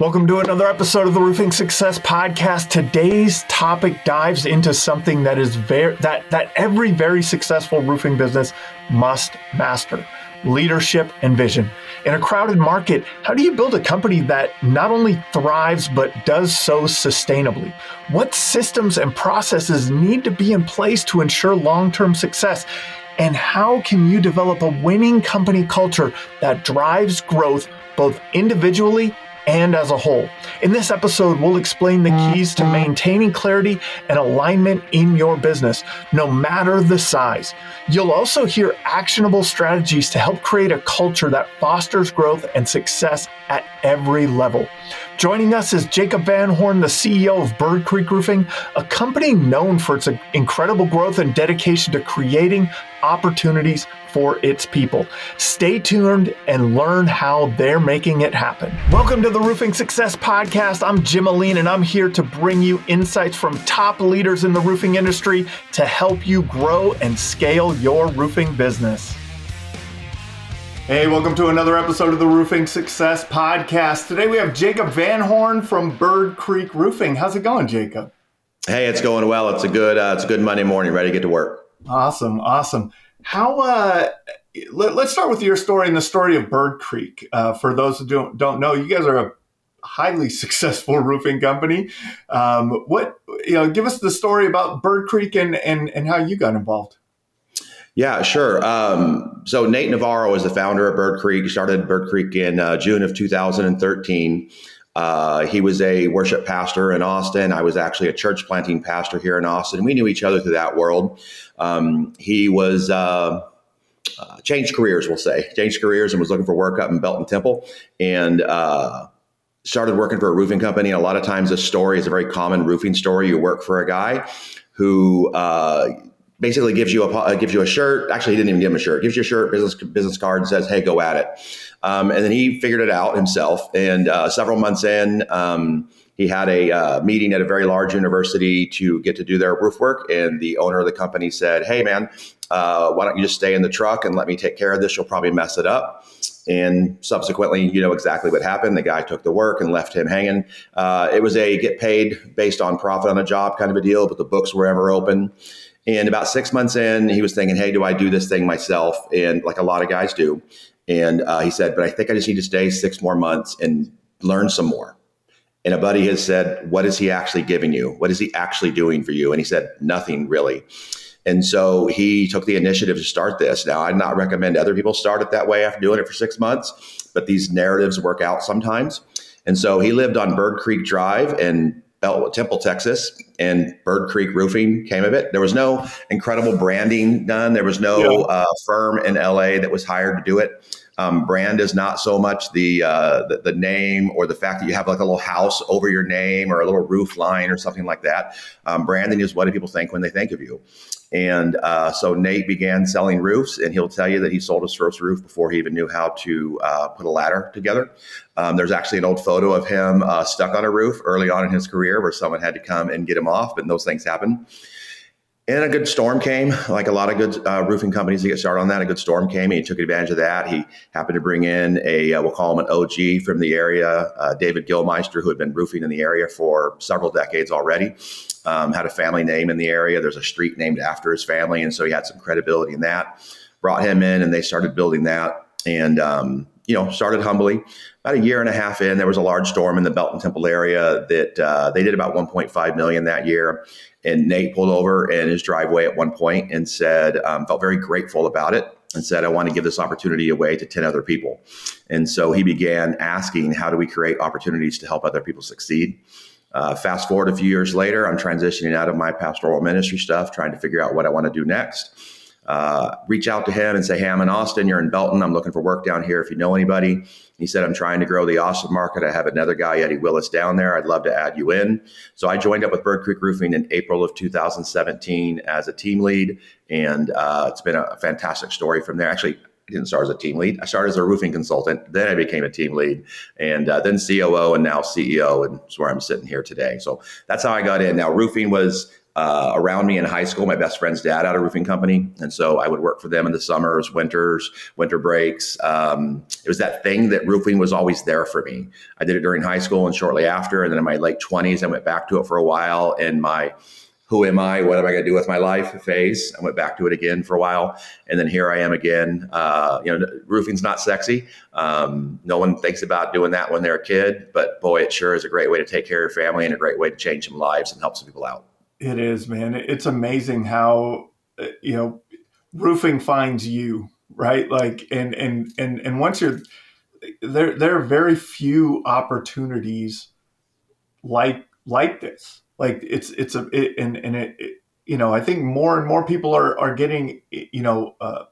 Welcome to another episode of the Roofing Success Podcast. Today's topic dives into something that is that every very successful roofing business must master: leadership and vision. In a crowded market, how do you build a company that not only thrives but does so sustainably? What systems and processes need to be in place to ensure long-term success? And how can you develop a winning company culture that drives growth both individually and as a whole? In this episode, we'll explain the keys to maintaining clarity and alignment in your business, no matter the size. You'll also hear actionable strategies to help create a culture that fosters growth and success at every level. Joining us is Jacob Vanhorn, the CEO of Birdcreek Roofing, a company known for its incredible growth and dedication to creating opportunities for its people. Stay tuned and learn how they're making it happen. Welcome to the Roofing Success Podcast. I'm Jim Aline, and I'm here to bring you insights from top leaders in the roofing industry to help you grow and scale your roofing business. Hey, welcome to another episode of the Roofing Success Podcast. Today we have Jacob Vanhorn from Birdcreek Roofing. How's it going, Jacob? Hey, it's going well. It's a good Monday morning. Ready to get to work. Awesome. Let's start with your story and the story of Birdcreek. For those who don't know, you guys are a highly successful roofing company. Give us the story about Birdcreek and how you got involved. Yeah, sure. So Nate Navarro is the founder of Birdcreek. He started Birdcreek in June of 2013. He was a worship pastor in Austin. I was actually a church planting pastor here in Austin. We knew each other through that world. He was changed careers, and was looking for work up in Belton Temple, and started working for a roofing company. And a lot of times this story is a very common roofing story. You work for a guy who basically gives you a shirt. Actually, he didn't even give him a shirt. Gives you a shirt, business card, and says, "Hey, go at it." And then he figured it out himself. And several months in, he had a meeting at a very large university to get to do their roof work. And the owner of the company said, "Hey, man, why don't you just stay in the truck and let me take care of this? You'll probably mess it up." And subsequently, you know exactly what happened. The guy took the work and left him hanging. It was a get paid based on profit on a job kind of a deal, but the books were ever open. And about 6 months in, he was thinking, "Hey, do I do this thing myself?" And like a lot of guys do. And he said, "But I think I just need to stay 6 more months and learn some more." And a buddy has said, "What is he actually giving you? What is he actually doing for you?" And he said, "Nothing really." And so he took the initiative to start this. Now, I'd not recommend other people start it that way after doing it for 6 months, but these narratives work out sometimes. And so he lived on Birdcreek Drive in Temple, Texas, and Birdcreek Roofing came of it. There was no incredible branding done. There was no firm in LA that was hired to do it. Brand is not so much the name or the fact that you have like a little house over your name or a little roof line or something like that. Branding is what do people think when they think of you. And so Nate began selling roofs, and he'll tell you that he sold his first roof before he even knew how to put a ladder together. There's actually an old photo of him stuck on a roof early on in his career where someone had to come and get him off, and those things happen. And a good storm came, like a lot of good roofing companies that get started on that. A good storm came, and he took advantage of that. He happened to bring in we'll call him an OG from the area, David Gilmeister, who had been roofing in the area for several decades already. Had a family name in the area. There's a street named after his family. And so he had some credibility in that. Brought him in, and they started building that. And, started humbly. About a year and a half in, there was a large storm in the Belton Temple area that they did about $1.5 million that year. And Nate pulled over in his driveway at one point and said, felt very grateful about it, and said, "I want to give this opportunity away to 10 other people." And so he began asking, how do we create opportunities to help other people succeed? Fast forward a few years later, I'm transitioning out of my pastoral ministry stuff, trying to figure out what I want to do next. Reach out to him and say, "Hey, I'm in Austin. You're in Belton. I'm looking for work down here if you know anybody." He said, "I'm trying to grow the Austin market. I have another guy, Eddie Willis, down there. I'd love to add you in." So I joined up with Birdcreek Roofing in April of 2017 as a team lead. And it's been a fantastic story from there. Actually, I didn't start as a team lead. I started as a roofing consultant. Then I became a team lead, and then COO, and now CEO, and that's where I'm sitting here today. So that's how I got in. Now, roofing was around me in high school. My best friend's dad had a roofing company. And so I would work for them in the summers, winters, winter breaks. It was that thing that roofing was always there for me. I did it during high school and shortly after. And then in my late 20s, I went back to it for a while. In my who am I? What am I going to do with my life phase? I went back to it again for a while. And then here I am again. Roofing's not sexy. No one thinks about doing that when they're a kid. But boy, it sure is a great way to take care of your family and a great way to change some lives and help some people out. It is, man. It's amazing how, roofing finds you, right? Like, and once you're there are very few opportunities like this. Like I think more and more people are getting, the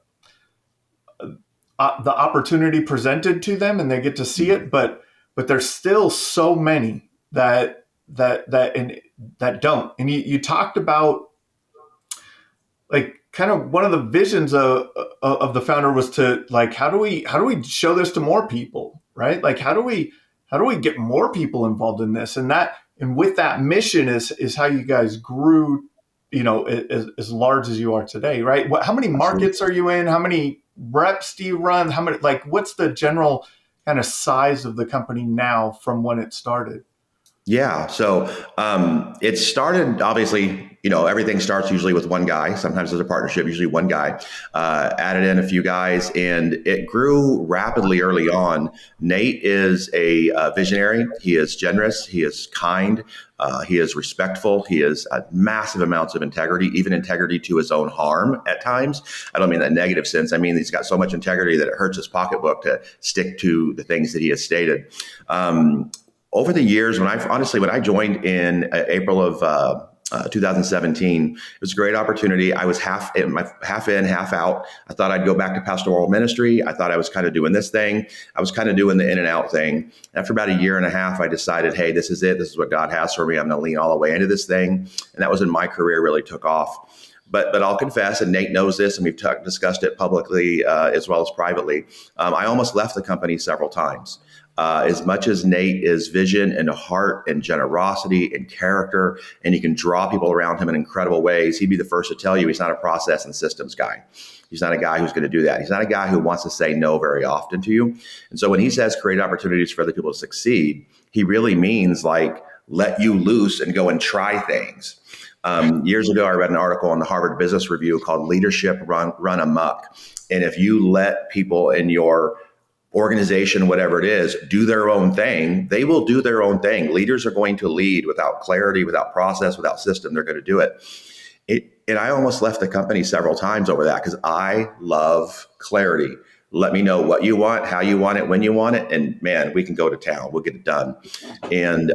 opportunity presented to them and they get to see it, but there's still so many that don't. And you talked about, like, kind of one of the visions of the founder was to, like, how do we show this to more people, right? Like, how do we get more people involved in this? And with that mission is how you guys grew, as large as you are today, right? How many markets are you in? How many reps do you run? How many, like, what's the general kind of size of the company now from when it started? Yeah. So it started, obviously, everything starts usually with one guy. Sometimes there's a partnership, usually one guy. Added in a few guys, and it grew rapidly early on. Nate is a visionary. He is generous. He is kind. He is respectful. He has massive amounts of integrity, even integrity to his own harm at times. I don't mean that in a negative sense. I mean, he's got so much integrity that it hurts his pocketbook to stick to the things that he has stated. Over the years, when I joined in April of 2017, it was a great opportunity. I was half in, half out. I thought I'd go back to pastoral ministry. I thought I was kind of doing this thing. I was kind of doing the in and out thing. After about a year and a half, I decided, hey, this is it. This is what God has for me. I'm going to lean all the way into this thing. And that was when my career really took off. But I'll confess, and Nate knows this, and we've discussed it publicly as well as privately. I almost left the company several times. As much as Nate is vision and heart and generosity and character, and he can draw people around him in incredible ways, he'd be the first to tell you he's not a process and systems guy. He's not a guy who's going to do that. He's not a guy who wants to say no very often to you. And so when he says create opportunities for other people to succeed, he really means, like, let you loose and go and try things. Years ago, I read an article on the Harvard Business Review called Leadership Run Amok. And if you let people in your organization, whatever it is, do their own thing, they will do their own thing. Leaders are going to lead without clarity, without process, without system. They're going to do it. And I almost left the company several times over that because I love clarity. Let me know what you want, how you want it, when you want it. And man, we can go to town. We'll get it done. And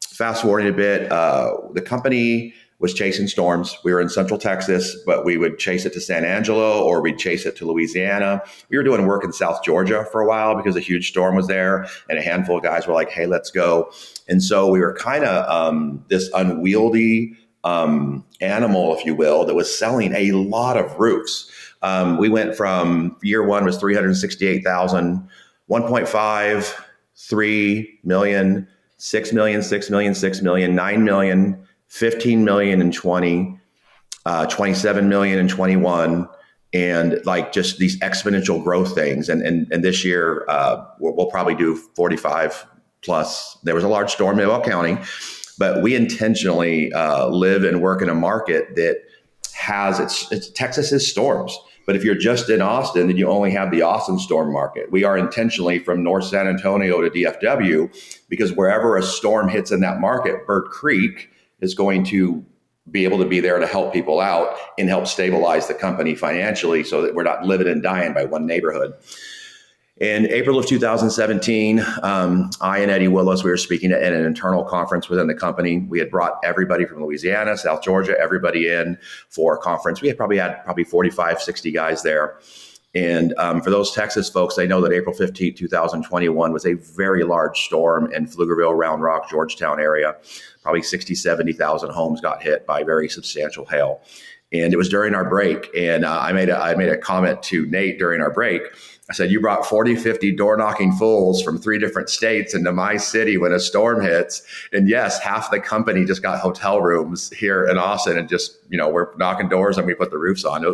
fast forwarding a bit, the company was chasing storms. We were in Central Texas, but we would chase it to San Angelo or we'd chase it to Louisiana. We were doing work in South Georgia for a while because a huge storm was there, and a handful of guys were like, hey, let's go. And so we were kind of this unwieldy animal, if you will, that was selling a lot of roofs. We went from year one was 368,000, 1.5, 3 million, 6 million, 6 million, 6 million, 9 million, 15 million in 20, 27 million in 21, and like just these exponential growth things. And this year, we'll probably do 45 plus. There was a large storm in Will County, but we intentionally live and work in a market that has it's Texas's storms. But if you're just in Austin, then you only have the Austin storm market. We are intentionally from North San Antonio to DFW because wherever a storm hits in that market, Birdcreek is going to be able to be there to help people out and help stabilize the company financially so that we're not living and dying by one neighborhood. In April of 2017, I and Eddie Willis, we were speaking at an internal conference within the company. We had brought everybody from Louisiana, South Georgia, everybody in for a conference. We had probably 45, 60 guys there. And for those Texas folks, they know that April 15, 2021 was a very large storm in Pflugerville, Round Rock, Georgetown area. Probably 60, 70,000 homes got hit by very substantial hail. And it was during our break. And I made a comment to Nate during our break. I said, you brought 40, 50 door knocking fools from 3 different states into my city when a storm hits. And yes, half the company just got hotel rooms here in Austin and just, we're knocking doors and we put the roofs on. It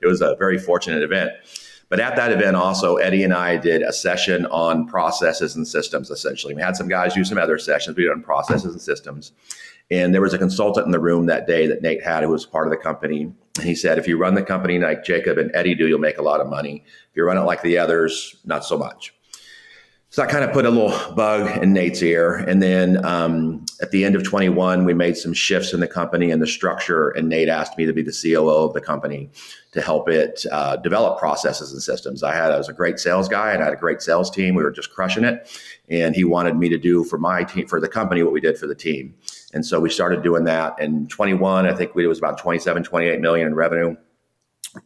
was a very fortunate event. But at that event also, Eddie and I did a session on processes and systems, essentially. We had some guys do some other sessions. We did on processes and systems. And there was a consultant in the room that day that Nate had, who was part of the company. And he said, if you run the company like Jacob and Eddie do, you'll make a lot of money. If you run it like the others, not so much. So I kind of put a little bug in Nate's ear. And then at the end of 21, we made some shifts in the company and the structure. And Nate asked me to be the COO of the company to help it develop processes and systems. I was a great sales guy and I had a great sales team. We were just crushing it. And he wanted me to do for my team, for the company, what we did for the team. And so we started doing that. In 21, I think it was about 27, 28 million in revenue.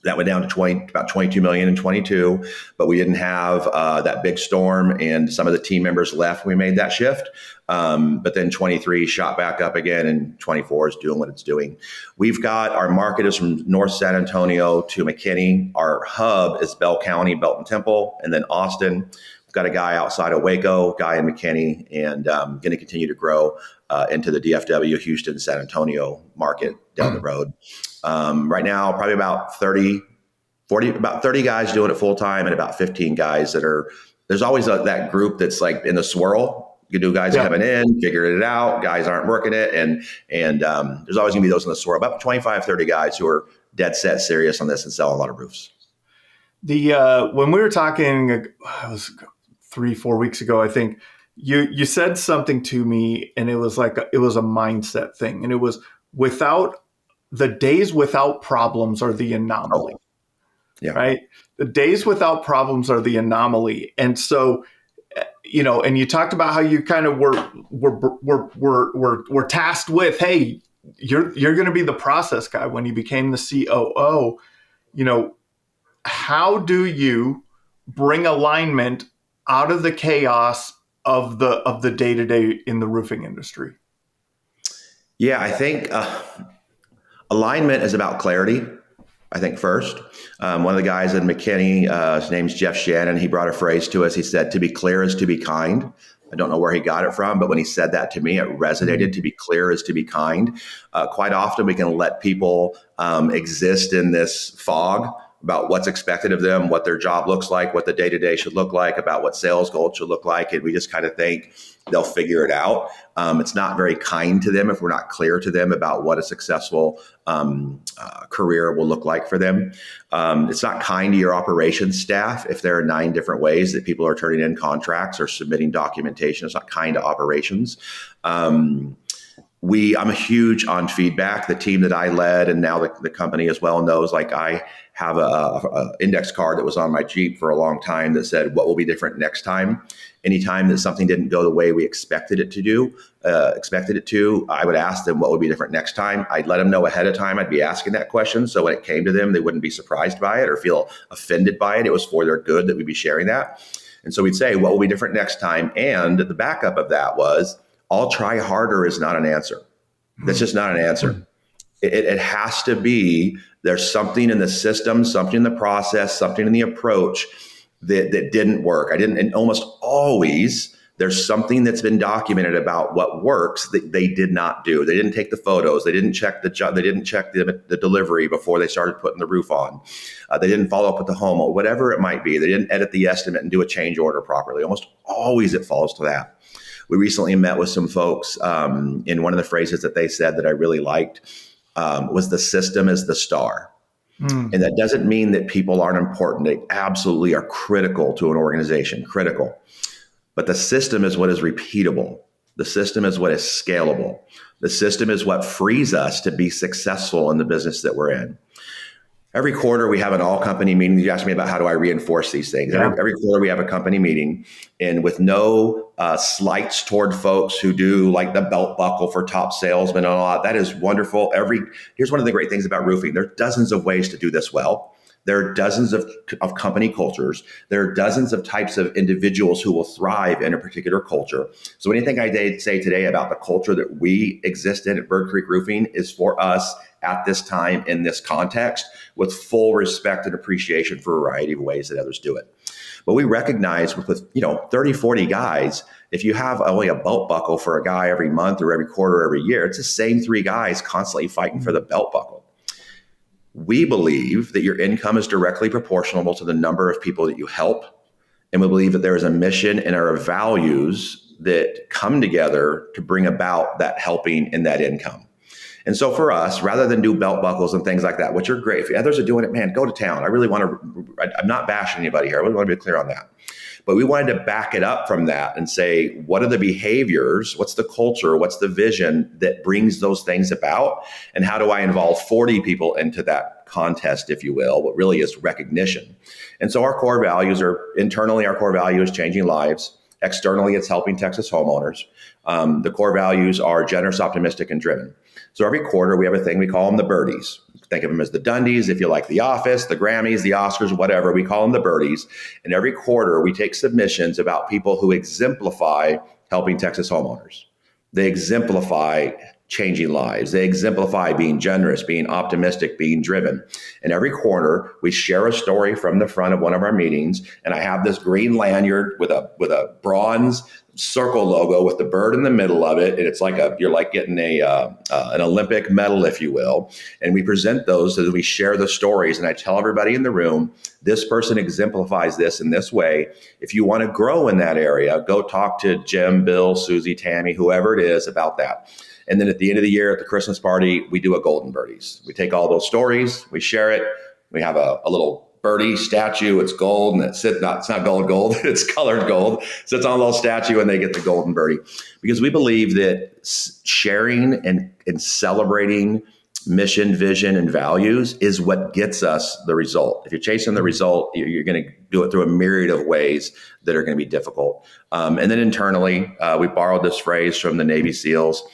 That went down to about 22 million in 22, but we didn't have that big storm and some of the team members left when we made that shift. But then 23 shot back up again and 24 is doing what it's doing. We've got our market is from North San Antonio to McKinney. Our hub is Bell County, Belton Temple, and then Austin. We've got a guy outside of Waco, guy in McKinney, and going to continue to grow into the DFW, Houston, San Antonio market down the road. Right now, probably about 30 guys doing it full time and about 15 guys there's always that group that's like in the swirl. You do guys coming in, figuring it out, guys aren't working it. And there's always gonna be those in the swirl, about 25, 30 guys who are dead set serious on this and sell a lot of roofs. When we were talking, it was 3-4 weeks ago, I think you said something to me and it was it was a mindset thing. And it was the days without problems are the anomaly, right? The days without problems are the anomaly. And so, and you talked about how you kind of were tasked with, hey, you're going to be the process guy when you became the COO. How do you bring alignment out of the chaos of the day-to-day in the roofing industry? Yeah, I think alignment is about clarity, I think, first. One of the guys in McKinney, his name's Jeff Shannon, he brought a phrase to us. He said, to be clear is to be kind. I don't know where he got it from, but when he said that to me, it resonated. To be clear is to be kind. Quite often we can let people exist in this fog about what's expected of them, what their job looks like, what the day-to-day should look like, about what sales goals should look like. And we just kind of think they'll figure it out. It's not very kind to them if we're not clear to them about what a successful career will look like for them. It's not kind to your operations staff if there are 9 different ways that people are turning in contracts or submitting documentation. It's not kind to operations. I'm a huge on feedback. The team that I led and now the company as well knows, I have a index card that was on my Jeep for a long time that said, what will be different next time? Anytime that something didn't go the way we expected it to, I would ask them what would be different next time. I'd let them know ahead of time I'd be asking that question. So when it came to them, they wouldn't be surprised by it or feel offended by it. It was for their good that we'd be sharing that. And so we'd say, what will be different next time? And the backup of that was, I'll try harder is not an answer. That's just not an answer. It has to be, there's something in the system, something in the process, something in the approach that didn't work. And almost always there's something that's been documented about what works that they did not do. They didn't take the photos. They didn't check the job. They didn't check the delivery before they started putting the roof on. They didn't follow up with the home or whatever it might be. They didn't edit the estimate and do a change order properly. Almost always it falls to that. We recently met with some folks, and one of the phrases that they said that I really liked was the system is the star. And that doesn't mean that people aren't important. They absolutely are critical to an organization, critical. But the system is what is repeatable. The system is what is scalable. The system is what frees us to be successful in the business that we're in. Every quarter, we have an all-company meeting. You asked me about how do I reinforce these things. Yeah. Every quarter, we have a company meeting, and with no slights toward folks who do like the belt buckle for top salesmen and all that is wonderful. Here's one of the great things about roofing. There are dozens of ways to do this well. There are dozens of company cultures. There are dozens of types of individuals who will thrive in a particular culture. So anything I say today about the culture that we exist in at Birdcreek Roofing is for us at this time in this context with full respect and appreciation for a variety of ways that others do it. But we recognize with 30, 40 guys, if you have only a belt buckle for a guy every month or every quarter, or every year, it's the same 3 guys constantly fighting for the belt buckle. We believe that your income is directly proportional to the number of people that you help. And we believe that there is a mission and there are values that come together to bring about that helping and that income. And so for us, rather than do belt buckles and things like that, which are great, if others are doing it, man, go to town. I'm not bashing anybody here. I really want to be clear on that. But we wanted to back it up from that and say, what are the behaviors? What's the culture? What's the vision that brings those things about? And how do I involve 40 people into that contest, if you will? What really is recognition. And so our core values are, internally, our core value is changing lives. Externally, it's helping Texas homeowners. The core values are generous, optimistic, and driven. So every quarter, we have a thing, we call them the birdies. Think of them as the Dundies, if you like The Office, the Grammys, the Oscars, whatever, we call them the birdies. And every quarter, we take submissions about people who exemplify helping Texas homeowners. They exemplify changing lives. They exemplify being generous, being optimistic, being driven. And every quarter, we share a story from the front of one of our meetings. And I have this green lanyard with a bronze circle logo with the bird in the middle of it. And it's like you're like getting an Olympic medal, if you will. And we present those so that we share the stories. And I tell everybody in the room, this person exemplifies this in this way. If you want to grow in that area, go talk to Jim, Bill, Susie, Tammy, whoever it is about that. And then at the end of the year at the Christmas party, we do a golden birdies. We take all those stories, we share it. We have a little birdie statue. It's gold, and it's not gold. It's colored gold. So it's on a little statue, and they get the golden birdie. Because we believe that sharing and celebrating mission, vision, and values is what gets us the result. If you're chasing the result, you're going to do it through a myriad of ways that are going to be difficult. And then internally, we borrowed this phrase from the Navy SEALs: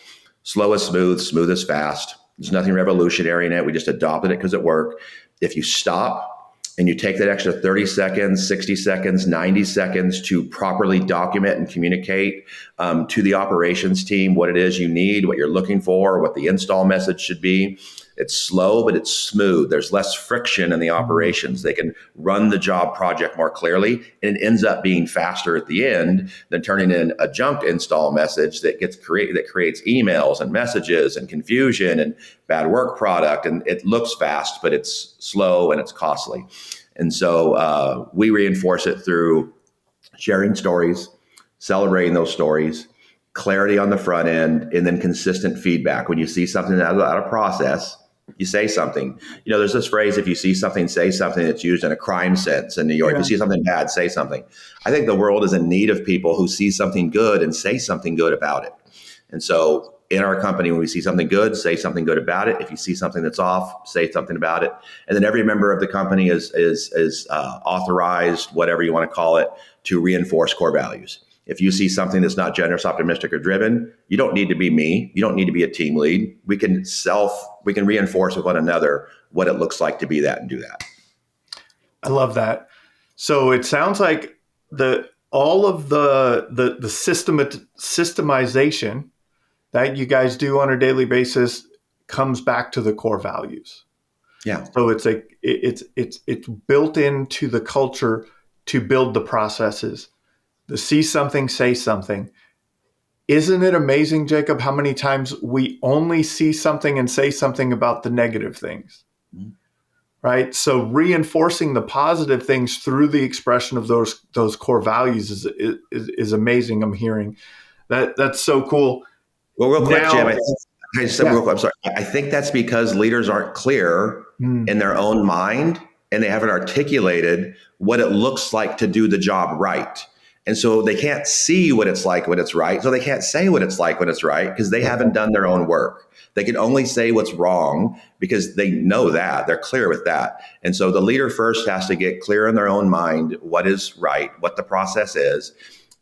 slow is smooth, smooth is fast. There's nothing revolutionary in it. We just adopted it because it worked. If you stop and you take that extra 30 seconds, 60 seconds, 90 seconds to properly document and communicate to the operations team what it is you need, what you're looking for, what the install message should be. It's slow, but it's smooth. There's less friction in the operations. They can run the job project more clearly, and it ends up being faster at the end than turning in a junk install message that creates emails and messages and confusion and bad work product. And it looks fast, but it's slow and it's costly. And so we reinforce it through sharing stories, celebrating those stories, clarity on the front end, and then consistent feedback. When you see something out of process, you say something. There's this phrase, if you see something, say something, that's used in a crime sense in New York. Yeah. If you see something bad, say something. I think the world is in need of people who see something good and say something good about it. And so in our company, when we see something good, say something good about it. If you see something that's off, say something about it. And then every member of the company is authorized, whatever you want to call it, to reinforce core values. If you see something that's not generous, optimistic, or driven, you don't need to be me. You don't need to be a team lead. We can reinforce with one another what it looks like to be that and do that. I love that. So it sounds like all of the systemization that you guys do on a daily basis comes back to the core values. Yeah. So it's built into the culture to build the processes. The see something, say something. Isn't it amazing, Jacob, how many times we only see something and say something about the negative things, right? So reinforcing the positive things through the expression of those core values is amazing. I'm hearing that's so cool. Well, real quick, Jim, I'm sorry. I think that's because leaders aren't clear in their own mind, and they haven't articulated what it looks like to do the job right. And so they can't see what it's like when it's right. So they can't say what it's like when it's right because they haven't done their own work. They can only say what's wrong because they know that. They're clear with that. And so the leader first has to get clear in their own mind what is right, what the process is.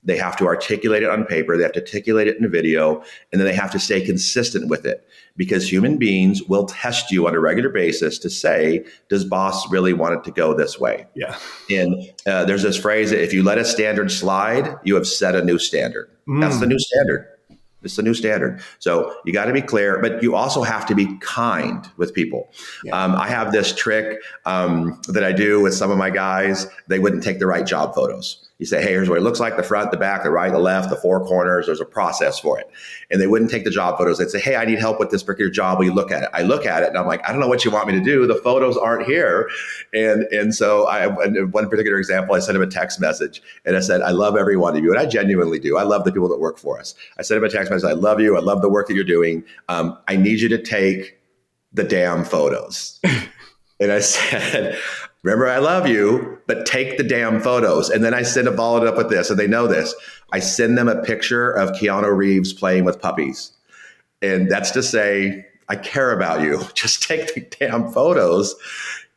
They have to articulate it on paper. They have to articulate it in a video, and then they have to stay consistent with it because human beings will test you on a regular basis to say, does boss really want it to go this way? Yeah. And there's this phrase that if you let a standard slide, you have set a new standard. That's the new standard. It's the new standard. So you got to be clear, but you also have to be kind with people. Yeah. I have this trick that I do with some of my guys. They wouldn't take the right job photos. You say, hey, here's what it looks like, the front, the back, the right, the left, the four corners. There's a process for it. And they wouldn't take the job photos. They'd say, hey, I need help with this particular job. Will you look at it? I look at it and I'm like, I don't know what you want me to do. The photos aren't here. And so in one particular example, I sent him a text message and I said, I love every one of you. And I genuinely do. I love the people that work for us. I sent him a text message. I love you. I love the work that you're doing. I need you to take the damn photos. And I said, remember, I love you, but take the damn photos. And then I followed up with this, and they know this. I send them a picture of Keanu Reeves playing with puppies. And that's to say, I care about you. Just take the damn photos.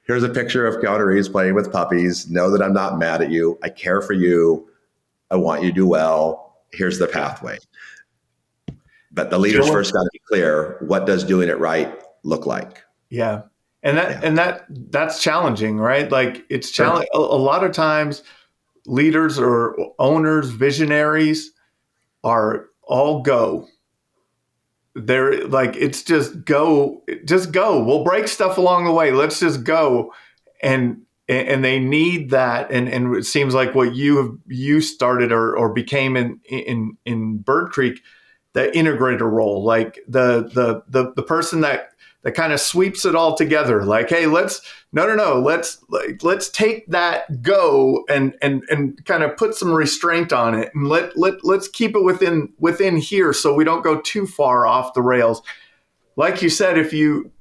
Here's a picture of Keanu Reeves playing with puppies. Know that I'm not mad at you. I care for you. I want you to do well. Here's the pathway. But the leaders first got to be clear. What does doing it right look like? Yeah. And that's challenging, right? Like it's challenging. A lot of times leaders or owners, visionaries are all go. They're like, it's just go. We'll break stuff along the way. Let's just go. And they need that. And it seems like what you started or became in Birdcreek, the integrator role, like the person that kind of sweeps it all together. Like, hey, let's take that go and kind of put some restraint on it, and let's keep it within here so we don't go too far off the rails. Like you said, if you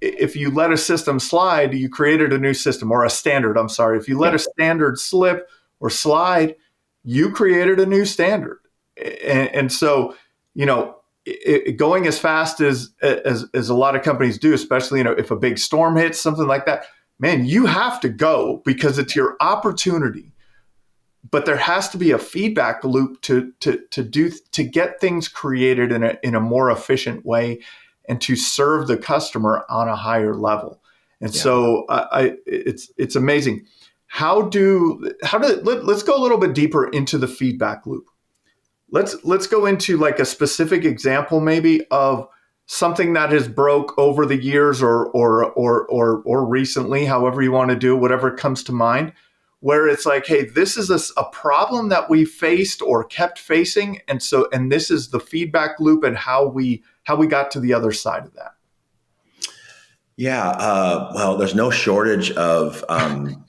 let a system slide, you created a new system, or a standard. I'm sorry. If you let a standard slip or slide, you created a new standard. And so, going as fast as a lot of companies do, especially, if a big storm hits, something like that, man, you have to go because it's your opportunity. But there has to be a feedback loop to get things created in a more efficient way and to serve the customer on a higher level. And so it's amazing. Let's go a little bit deeper into the feedback loop. Let's go into like a specific example maybe of something that has broke over the years or recently, however you want to do, whatever comes to mind, where it's like, hey, this is a problem that we faced or kept facing, and this is the feedback loop and how we got to the other side of that. Yeah, well, there's no shortage of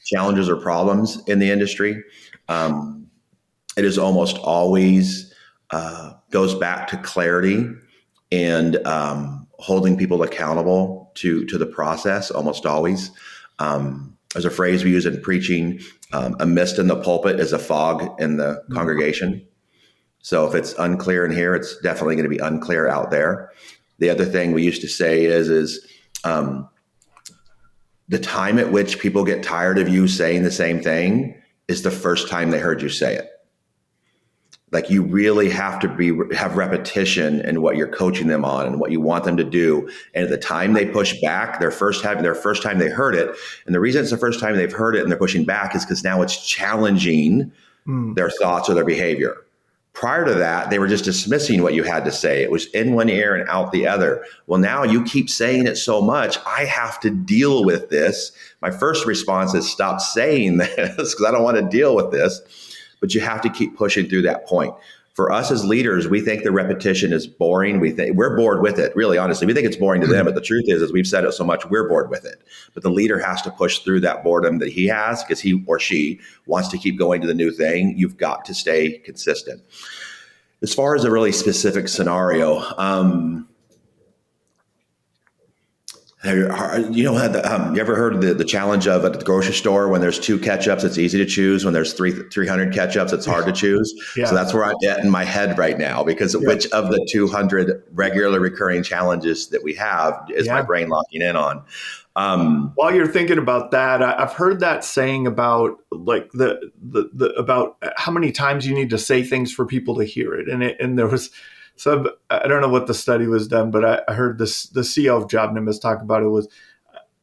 challenges or problems in the industry. It is almost always goes back to clarity and holding people accountable to the process, almost always. There's a phrase we use in preaching, a mist in the pulpit is a fog in the congregation. So if it's unclear in here, it's definitely going to be unclear out there. The other thing we used to say is the time at which people get tired of you saying the same thing is the first time they heard you say it. Like you really have to have repetition in what you're coaching them on and what you want them to do. And at the time they push back, their first time they heard it. And the reason it's the first time they've heard it and they're pushing back is because now it's challenging their thoughts or their behavior. Prior to that, they were just dismissing what you had to say. It was in one ear and out the other. Well, now you keep saying it so much, I have to deal with this. My first response is stop saying this because I don't want to deal with this. But you have to keep pushing through that point. For us as leaders, we think the repetition is boring. We're bored with it, really, honestly. We think it's boring to them, but the truth is we've said it so much, we're bored with it. But the leader has to push through that boredom that he has because he or she wants to keep going to the new thing. You've got to stay consistent. As far as a really specific scenario, you ever heard of the challenge of at the grocery store when there's 2 ketchups, it's easy to choose. When there's 300 ketchups, it's hard to choose. Yeah. So that's where I'm at in my head right now, because which of the 200 regular recurring challenges that we have is my brain locking in on? While you're thinking about that, I've heard that saying about like the about how many times you need to say things for people to hear it. And there was some, I don't know what the study was done, but I heard the CEO of Jobnimbus talk about it. Was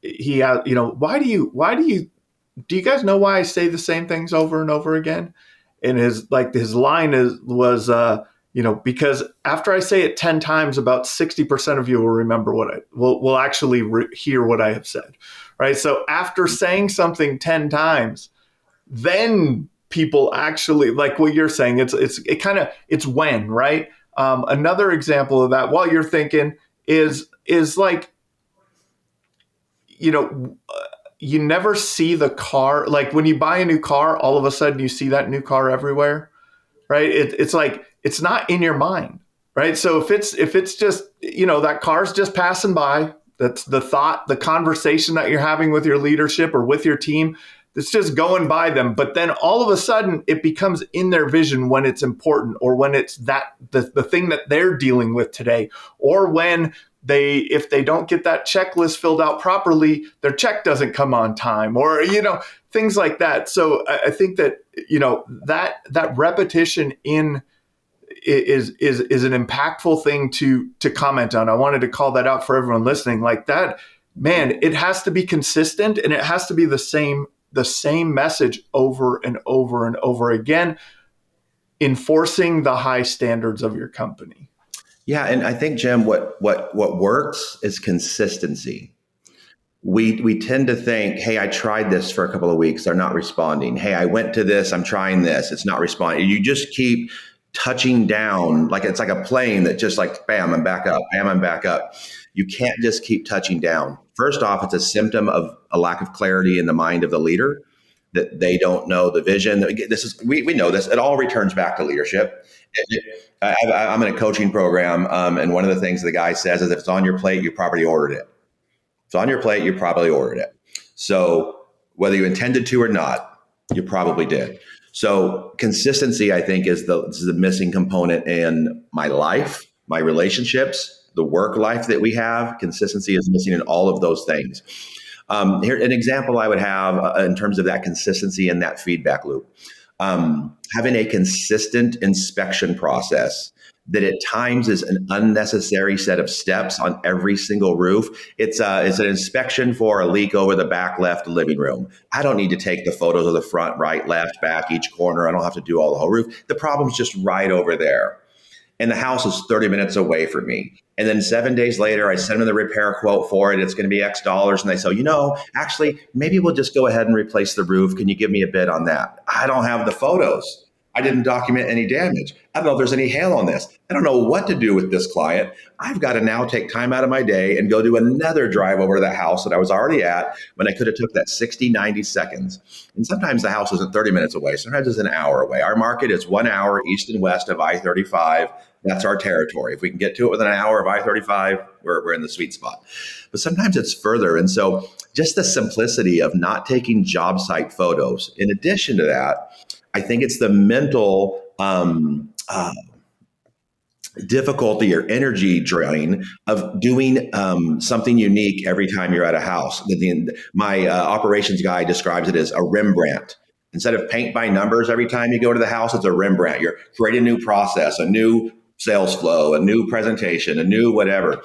he, why do you guys know why I say the same things over and over again? And his line was because after I say it 10 times, about 60% of you will remember will actually hear what I have said, right? So after saying something 10 times, then people actually, like what you're saying, it's when, right? Another example of that while you're thinking is like, you never see the car. Like when you buy a new car, all of a sudden you see that new car everywhere, right? It's like, it's not in your mind, right? So if it's just, that car's just passing by, that's the thought, the conversation that you're having with your leadership or with your team, it's just going by them. But then all of a sudden it becomes in their vision when it's important, or when it's the thing that they're dealing with today, or when if they don't get that checklist filled out properly, their check doesn't come on time, or, things like that. So I think that, that repetition is an impactful thing to comment on. I wanted to call that out for everyone listening. Like that, man, it has to be consistent, and it has to be the same message over and over and over again, enforcing the high standards of your company. Yeah, and I think, Jim, what works is consistency. We tend to think, hey, I tried this for a couple of weeks, they're not responding. Hey, I went to this, I'm trying this, it's not responding. You just keep touching down, like it's like a plane that just like, bam, I'm back up, bam, I'm back up. You can't just keep touching down. First off, it's a symptom of a lack of clarity in the mind of the leader, that they don't know the vision. We know this. It all returns back to leadership. I'm in a coaching program, and one of the things the guy says is, if it's on your plate, you probably ordered it. If it's on your plate, you probably ordered it. So whether you intended to or not, you probably did. So consistency, I think, is the missing component in my life, my relationships, the work life that we have. Consistency is missing in all of those things. Here, an example I would have in terms of that consistency and that feedback loop. Having a consistent inspection process that at times is an unnecessary set of steps on every single roof. It's an inspection for a leak over the back left living room. I don't need to take the photos of the front, right, left, back, each corner. I don't have to do all the whole roof. The problem's just right over there. And the house is 30 minutes away from me. And then 7 days later, I send them the repair quote for it. It's going to be X dollars. And they say, actually, maybe we'll just go ahead and replace the roof. Can you give me a bid on that? I don't have the photos. I didn't document any damage. I don't know if there's any hail on this. I don't know what to do with this client. I've got to now take time out of my day and go do another drive over to that house that I was already at, when I could have took that 60, 90 seconds. And sometimes the house isn't 30 minutes away. Sometimes it's an hour away. Our market is 1 hour east and west of I-35. That's our territory. If we can get to it within an hour of I-35, we're in the sweet spot. But sometimes it's further. And so just the simplicity of not taking job site photos. In addition to that, I think it's the mental difficulty or energy drain of doing something unique every time you're at a house. My operations guy describes it as a Rembrandt. Instead of paint by numbers every time you go to the house, it's a Rembrandt. You're creating a new process, a new sales flow, a new presentation, a new whatever.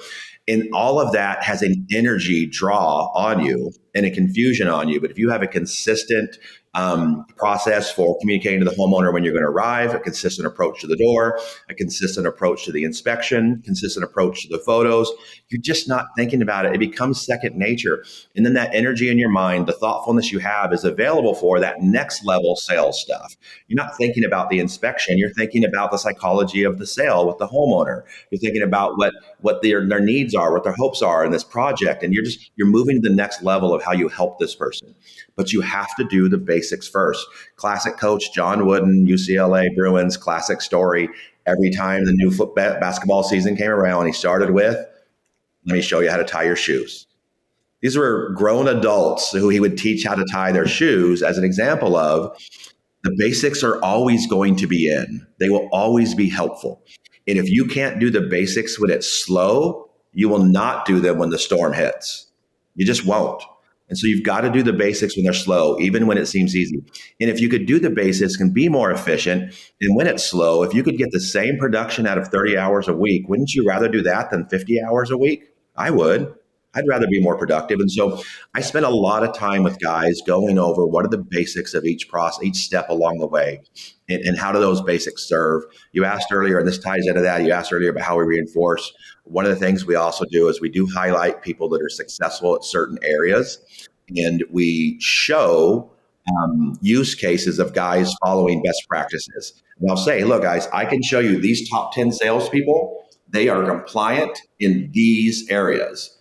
And all of that has an energy draw on you and a confusion on you. But if you have a consistent process for communicating to the homeowner when you're going to arrive, a consistent approach to the door, a consistent approach to the inspection, consistent approach to the photos, you're just not thinking about it. It becomes second nature. And then that energy in your mind, the thoughtfulness you have, is available for that next level sales stuff. You're not thinking about the inspection. You're thinking about the psychology of the sale with the homeowner. You're thinking about what their needs are, what their hopes are in this project. And you're moving to the next level of how you help this person. But you have to do the basics first. Classic coach John Wooden, UCLA Bruins, classic story. Every time the new basketball season came around, he started with, let me show you how to tie your shoes. These were grown adults who he would teach how to tie their shoes as an example of the basics are always going to be in. They will always be helpful. And if you can't do the basics when it's slow, you will not do them when the storm hits. You just won't. And so you've got to do the basics when they're slow, even when it seems easy. And if you could do the basics and be more efficient, and when it's slow, if you could get the same production out of 30 hours a week, wouldn't you rather do that than 50 hours a week? I would. I'd rather be more productive. And so I spent a lot of time with guys going over what are the basics of each process, each step along the way, and how do those basics serve. You asked earlier, and this ties into that, you asked earlier about how we reinforce. One of the things we also do is we do highlight people that are successful at certain areas, and we show use cases of guys following best practices. And I'll say, look, guys, I can show you these top 10 salespeople. They are compliant in these areas.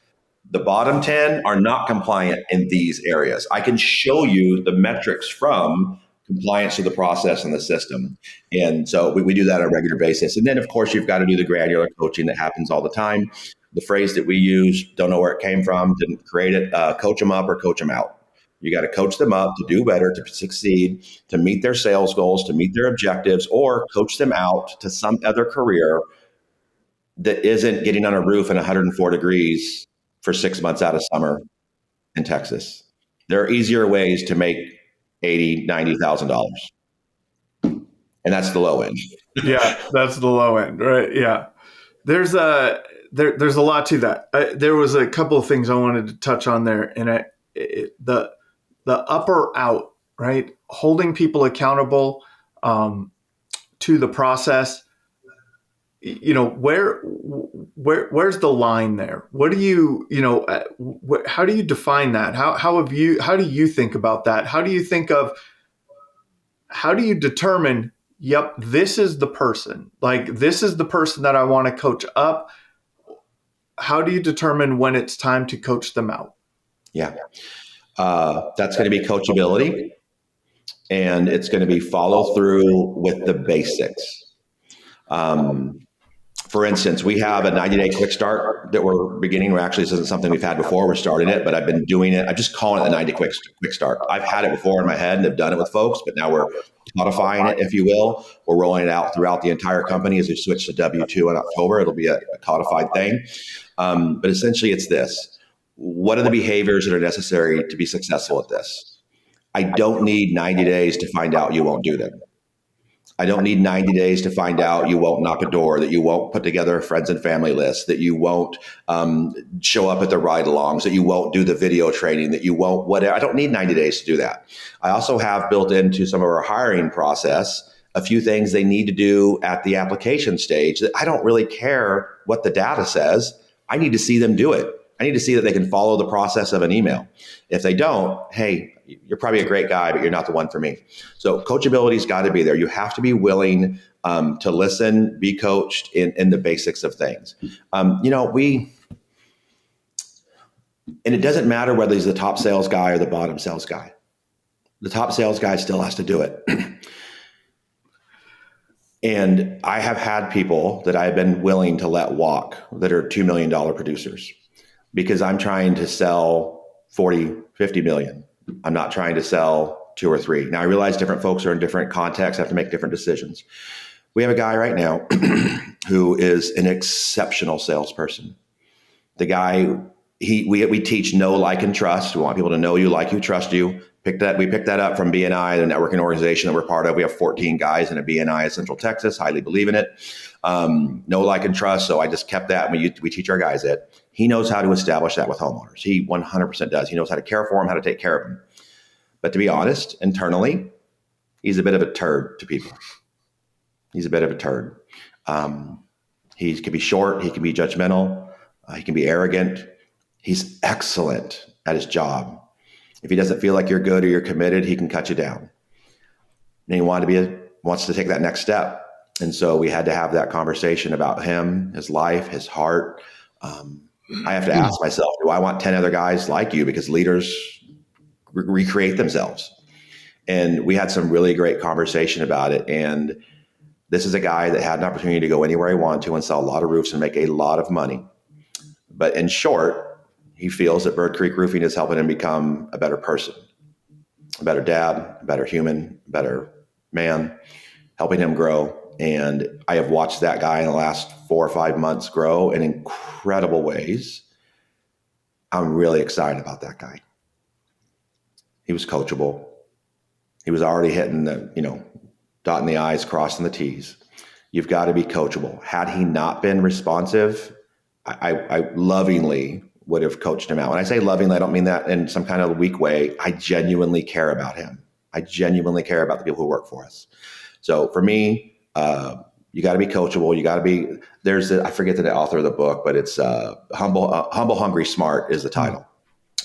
The bottom 10 are not compliant in these areas. I can show you the metrics from compliance to the process and the system. And so we do that on a regular basis. And then, of course, you've got to do the granular coaching that happens all the time. The phrase that we use, don't know where it came from, didn't create it, coach them up or coach them out. You got to coach them up to do better, to succeed, to meet their sales goals, to meet their objectives, or coach them out to some other career that isn't getting on a roof in 104 degrees for 6 months out of summer in Texas. There are easier ways to make $80,000, $90,000. And that's the low end. Yeah, that's the low end, right? Yeah. There's a lot to that. There was a couple of things I wanted to touch on there, and the up or out, right? Holding people accountable to the process. Where's the line there? What do you, how do you define that? How do you think about that? How do you determine, yep, this is the person, this is the person that I want to coach up. How do you determine when it's time to coach them out? Yeah. That's going to be coachability, and it's going to be follow through with the basics. For instance, we have a 90-day quick start that we're beginning. This isn't something we've had before. We're starting it, but I've been doing it. I'm just calling it the 90 quick start. I've had it before in my head and have done it with folks, but now we're codifying it, if you will. We're rolling it out throughout the entire company as we switch to W2 in October. It'll be a codified thing. But essentially it's this. What are the behaviors that are necessary to be successful at this? I don't need 90 days to find out you won't do them. I don't need 90 days to find out you won't knock a door, that you won't put together a friends and family list, that you won't show up at the ride-alongs, that you won't do the video training, that you won't whatever. I don't need 90 days to do that. I also have built into some of our hiring process a few things they need to do at the application stage that I don't really care what the data says. I need to see them do it. I need to see that they can follow the process of an email. If they don't, hey, you're probably a great guy, but you're not the one for me. So coachability's got to be there. You have to be willing to listen, be coached in the basics of things. And it doesn't matter whether he's the top sales guy or the bottom sales guy. The top sales guy still has to do it. And I have had people that I've been willing to let walk that are $2 million producers because I'm trying to sell 40, 50 million. I'm not trying to sell 2 or 3. Now I realize different folks are in different contexts, have to make different decisions. We have a guy right now who is an exceptional salesperson. The guy, we teach know, like, and trust. We want people to know you, like you, trust you. We picked that up from BNI, the networking organization that we're part of. We have 14 guys in a BNI in Central Texas, highly believe in it. Know, like, and trust. So I just kept that. We teach our guys it. He knows how to establish that with homeowners. He 100% does. He knows how to care for them, how to take care of them. But to be honest, internally, he's a bit of a turd to people. He's a bit of a turd. He can be short. He can be judgmental. He can be arrogant. He's excellent at his job. If he doesn't feel like you're good or you're committed, he can cut you down. And he wants to take that next step. And so we had to have that conversation about him, his life, his heart. I have to ask myself, do I want 10 other guys like you? Because leaders recreate themselves. And we had some really great conversation about it. And this is a guy that had an opportunity to go anywhere he wanted to and sell a lot of roofs and make a lot of money. But in short, he feels that Birdcreek Roofing is helping him become a better person, a better dad, a better human, a better man, helping him grow. And I have watched that guy in the last 4 or 5 months grow in incredible ways. I'm really excited about that guy. He was coachable. He was already hitting the, dotting the I's, crossing the T's. You've got to be coachable. Had he not been responsive, I lovingly would have coached him out. When I say lovingly, I don't mean that in some kind of weak way. I genuinely care about him. I genuinely care about the people who work for us. So for me, you got to be coachable. You got to be, I forget the author of the book, but it's Humble, Hungry, Smart is the title.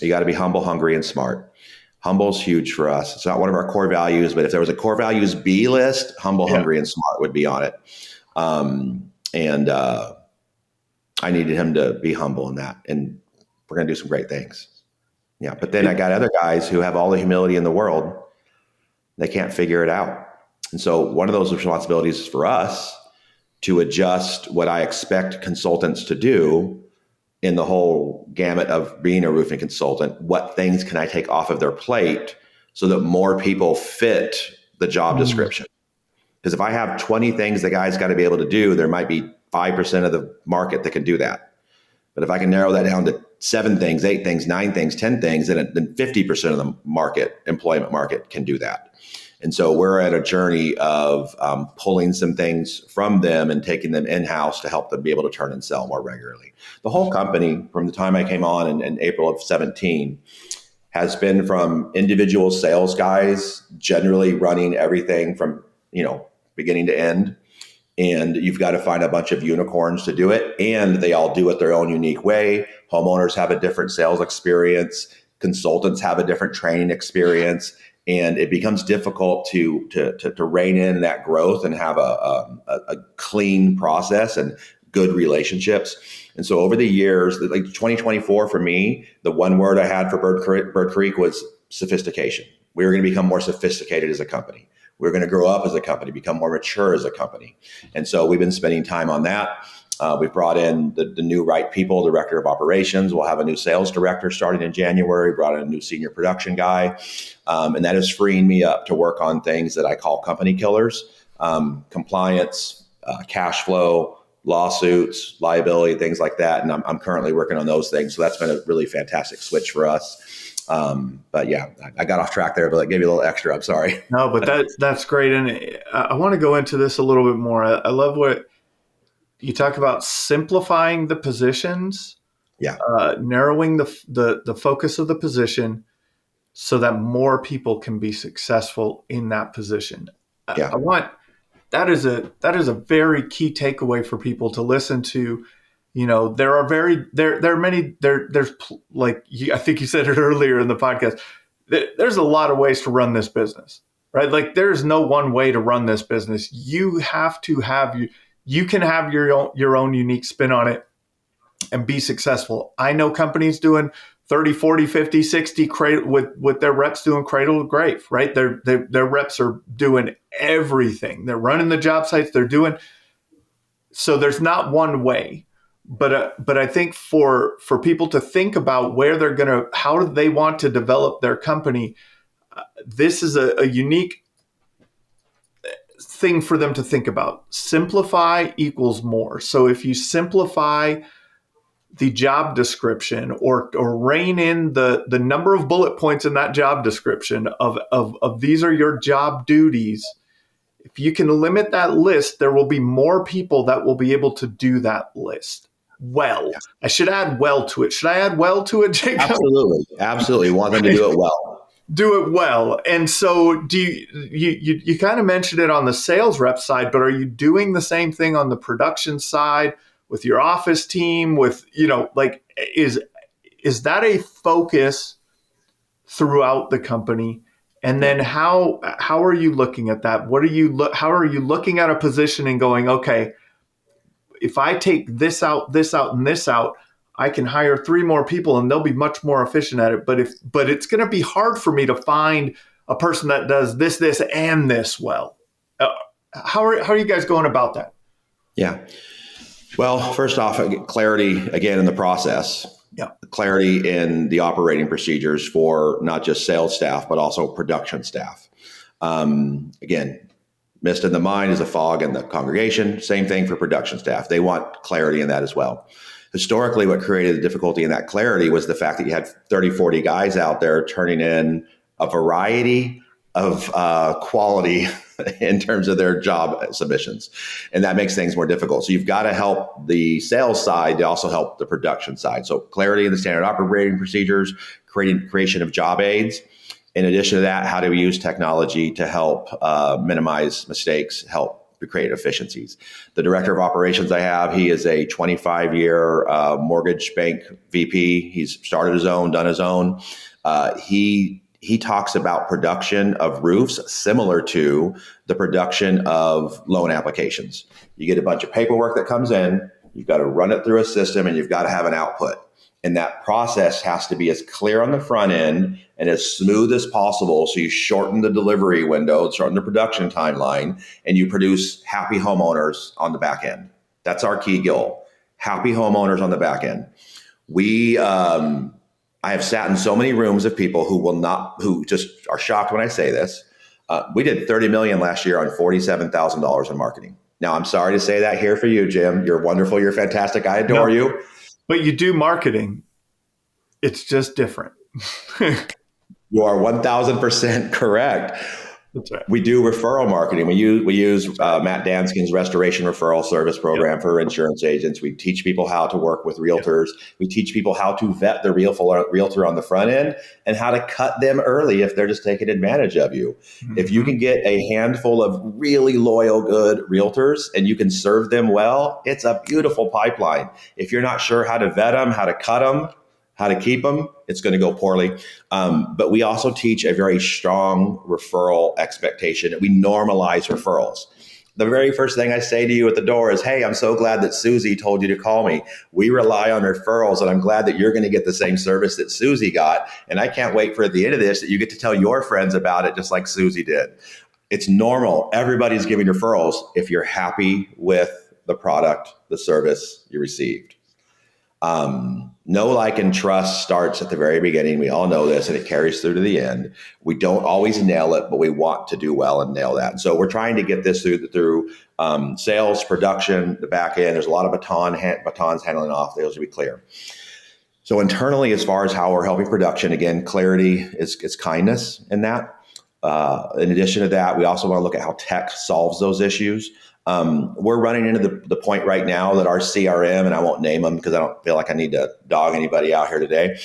You got to be humble, hungry, and smart. Humble's huge for us. It's not one of our core values, but if there was a core values B list, humble, hungry, and smart would be on it. And I needed him to be humble in that. And we're going to do some great things. Yeah. But then I got other guys who have all the humility in the world. They can't figure it out. And so one of those responsibilities is for us to adjust what I expect consultants to do in the whole gamut of being a roofing consultant. What things can I take off of their plate so that more people fit the job description? Because if I have 20 things the guy's got to be able to do, there might be 5% of the market that can do that. But if I can narrow that down to 7 things, 8 things, 9 things, 10 things, then 50% of the employment market can do that. And so we're at a journey of pulling some things from them and taking them in-house to help them be able to turn and sell more regularly. The whole company, from the time I came on in April of 17, has been from individual sales guys, generally running everything from, beginning to end. And you've got to find a bunch of unicorns to do it. And they all do it their own unique way. Homeowners have a different sales experience. Consultants have a different training experience. And it becomes difficult to rein in that growth and have a clean process and good relationships. And so over the years, like 2024 for me, the one word I had for Birdcreek was sophistication. We were going to become more sophisticated as a company. We were going to grow up as a company, become more mature as a company. And so we've been spending time on that. We've brought in the new right people, director of operations. We'll have a new sales director starting in January, brought in a new senior production guy. And that is freeing me up to work on things that I call company killers, compliance, cash flow, lawsuits, liability, things like that. And I'm currently working on those things. So that's been a really fantastic switch for us. But yeah, I got off track there, but I gave you a little extra. I'm sorry. No, but that's great. And I want to go into this a little bit more. I love what you talk about, simplifying the positions, narrowing the focus of the position so that more people can be successful in that position. Yeah. That is a very key takeaway for people to listen to. There's like, I think you said it earlier in the podcast, there's a lot of ways to run this business, right? Like there's no one way to run this business. You have to have you can have your own unique spin on it and be successful. I know companies doing 30, 40, 50, 60 with their reps doing cradle to grave, right? Their reps are doing everything. They're running the job sites. So there's not one way, but I think for people to think about how do they want to develop their company, this is a unique thing for them to think about. Simplify equals more. So if you simplify the job description or rein in the number of bullet points in that job description of these are your job duties, if you can limit that list, there will be more people that will be able to do that list well. Yeah. I should add well to it. Should I add well to it, Jacob? Absolutely. Want them to do it well. Do it well. And so do you kind of mentioned it on the sales rep side, but are you doing the same thing on the production side with your office team? With, is that a focus throughout the company? And then how are you looking at that? How are you looking at a position and going, okay, if I take this out, and this out, I can hire 3 more people and they'll be much more efficient at it. But it's going to be hard for me to find a person that does this, and this well. How are you guys going about that? Yeah. Well, first off, clarity again in the process. Yeah. Clarity in the operating procedures for not just sales staff, but also production staff. Again, mist in the mind is a fog in the congregation. Same thing for production staff. They want clarity in that as well. Historically, what created the difficulty in that clarity was the fact that you had 30, 40 guys out there turning in a variety quality in terms of their job submissions. And that makes things more difficult. So you've got to help the sales side to also help the production side. So clarity in the standard operating procedures, creation of job aids. In addition to that, how do we use technology to help minimize mistakes, help to create efficiencies? The director of operations I have, he is a 25-year mortgage bank VP. He's started his own, done his own. He talks about production of roofs similar to the production of loan applications. You get a bunch of paperwork that comes in, you've got to run it through a system, and you've got to have an output. And that process has to be as clear on the front end and as smooth as possible. So you shorten the delivery window, shorten the production timeline, and you produce happy homeowners on the back end. That's our key goal. Happy homeowners on the back end. I have sat in so many rooms of people who just are shocked when I say this. We did $30 million last year on $47,000 in marketing. Now, I'm sorry to say that here for you, Jim. You're wonderful. You're fantastic. I adore you. But you do marketing. It's just different. You are 1,000% correct. That's right. We do referral marketing. We use Matt Danskin's restoration referral service program for insurance agents. We teach people how to work with realtors. We teach people how to vet the realtor on the front end and how to cut them early if they're just taking advantage of you. Mm-hmm. If you can get a handful of really loyal, good realtors and you can serve them well, it's a beautiful pipeline. If you're not sure how to vet them, how to cut them, how to keep them, it's going to go poorly. But we also teach a very strong referral expectation. We normalize referrals. The very first thing I say to you at the door is, hey, I'm so glad that Susie told you to call me. We rely on referrals, and I'm glad that you're going to get the same service that Susie got. And I can't wait for at the end of this that you get to tell your friends about it just like Susie did. It's normal. Everybody's giving referrals if you're happy with the product, the service you received. Know, like, and trust starts at the very beginning. We all know this, and it carries through to the end. We don't always nail it, but we want to do well and nail that. And so we're trying to get this through sales, production, the back end. There's a lot of batons handling off. Those to be clear. So internally, as far as how we're helping production, again, clarity is kindness in that. In addition to that, we also want to look at how tech solves those issues. We're running into the point right now that our CRM, and I won't name them because I don't feel like I need to dog anybody out here today.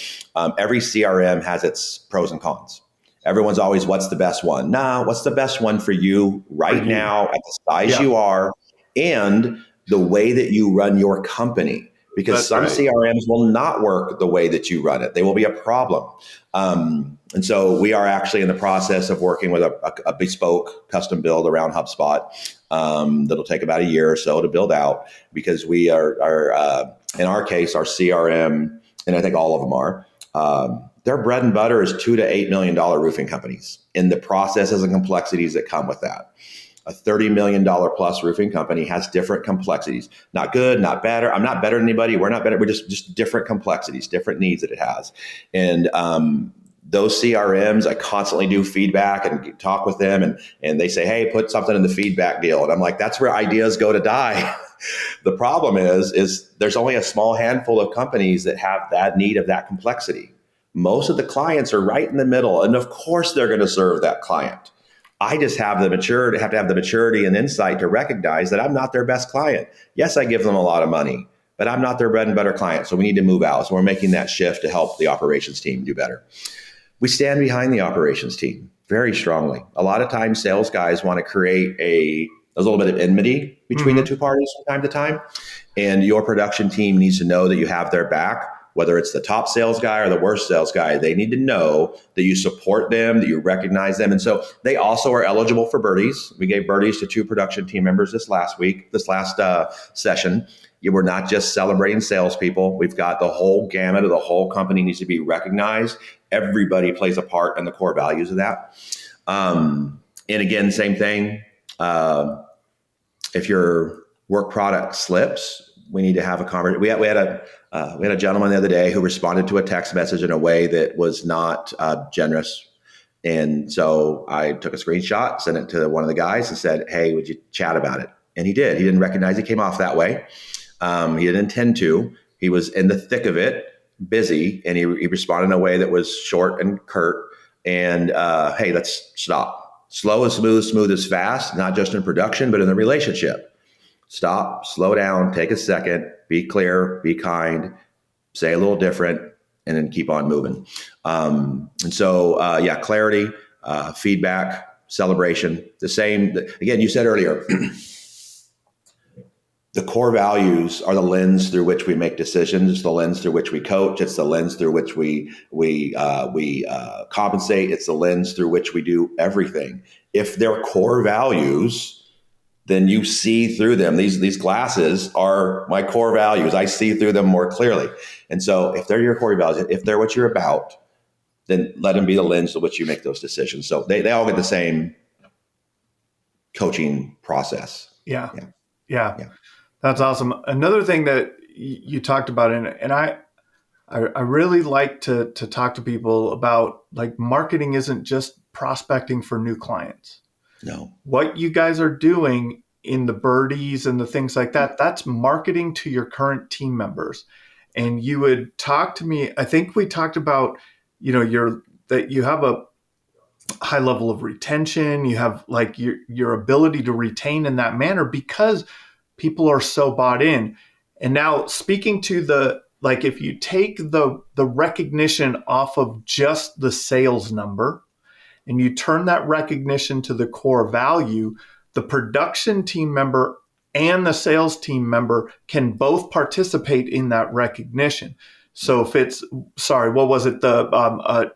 Every CRM has its pros and cons. Everyone's always, what's the best one? Nah, what's the best one for you right now at the size you are and the way that you run your company? Because some CRMs will not work the way that you run it. They will be a problem. And so we are actually in the process of working with a bespoke custom build around HubSpot that'll take about a year or so to build out, because we are in our case, our CRM, and I think all of them are, their bread and butter is $2 to $8 million roofing companies and the processes and complexities that come with that. A $30 million plus roofing company has different complexities. Not good, not better. I'm not better than anybody. We're not better. We're just different complexities, different needs that it has. And those CRMs, I constantly do feedback and talk with them, and they say, hey, put something in the feedback deal. And I'm like, that's where ideas go to die. The problem is there's only a small handful of companies that have that need of that complexity. Most of the clients are right in the middle. And of course, they're going to serve that client. I just have to have the maturity and insight to recognize that I'm not their best client. Yes, I give them a lot of money, but I'm not their bread and butter client. So we need to move out. So we're making that shift to help the operations team do better. We stand behind the operations team very strongly. A lot of times sales guys want to create a little bit of enmity between the two parties from time to time. And your production team needs to know that you have their back. Whether it's the top sales guy or the worst sales guy, they need to know that you support them, that you recognize them. And so they also are eligible for birdies. We gave birdies to 2 production team members this last session. We're not just celebrating salespeople. We've got the whole gamut of the whole company needs to be recognized. Everybody plays a part in the core values of that. And again, same thing. If your work product slips, we need to have a conversation. We had a gentleman the other day who responded to a text message in a way that was not generous. And so I took a screenshot, sent it to one of the guys and said, hey, would you chat about it? And he did. He didn't recognize he came off that way. He didn't intend to. He was in the thick of it, busy, and he responded in a way that was short and curt. And hey, let's stop. Slow is smooth, smooth is fast, not just in production, but in the relationship. Stop, slow down, take a second, be clear, be kind, say a little different, and then keep on moving. Clarity, feedback, celebration, the same. Again, you said earlier, the core values are the lens through which we make decisions. It's the lens through which we coach. It's the lens through which we compensate. It's the lens through which we do everything. If they're core values, then you see through them. These glasses are my core values. I see through them more clearly. And so if they're your core values, if they're what you're about, then let them be the lens through which you make those decisions. So they all get the same coaching process. Yeah. That's awesome. Another thing that you talked about, and I really like to talk to people about, like, marketing isn't just prospecting for new clients. No. What you guys are doing in the birdies and the things like that, that's marketing to your current team members. And you would talk to me, I think we talked about, that you have a high level of retention, you have like your ability to retain in that manner because people are so bought in. And now speaking to if you take the recognition off of just the sales number and you turn that recognition to the core value, the production team member and the sales team member can both participate in that recognition. So if it's, what was it? The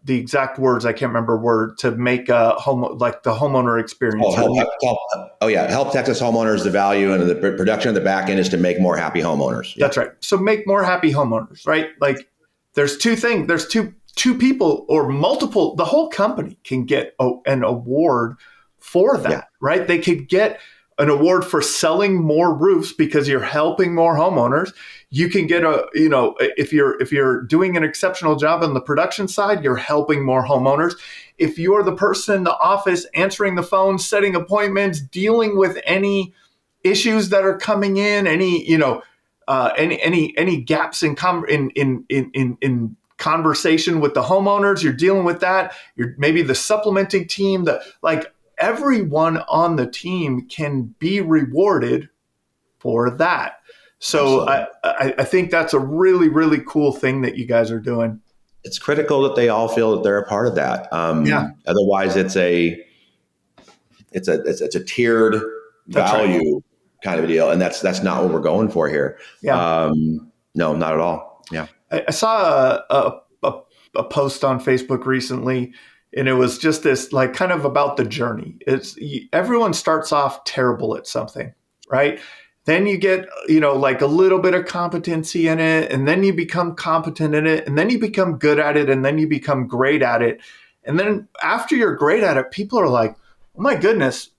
exact words, I can't remember, were to make the homeowner experience. Help Texas homeowners the value, and the production of the back end is to make more happy homeowners. Yeah. That's right. So make more happy homeowners, right? Like there's two things. There's two people or multiple. The whole company can get an award for that, right? They could get an award for selling more roofs because you're helping more homeowners. You can get if you're doing an exceptional job on the production side, you're helping more homeowners. If you're the person in the office answering the phone, setting appointments, dealing with any issues that are coming in, any gaps in conversation with the homeowners, you're dealing with that. You're maybe the supplementing team, everyone on the team can be rewarded for that. So I think that's a really, really cool thing that you guys are doing. It's critical that they all feel that they're a part of that. Otherwise, it's a tiered value kind of a deal, and that's not what we're going for here. No, not at all. Yeah, I saw a post on Facebook recently. And it was just this kind of about the journey. Everyone starts off terrible at something, right? Then you get, a little bit of competency in it, and then you become competent in it, and then you become good at it, and then you become great at it. And then after you're great at it, people are like, oh my goodness,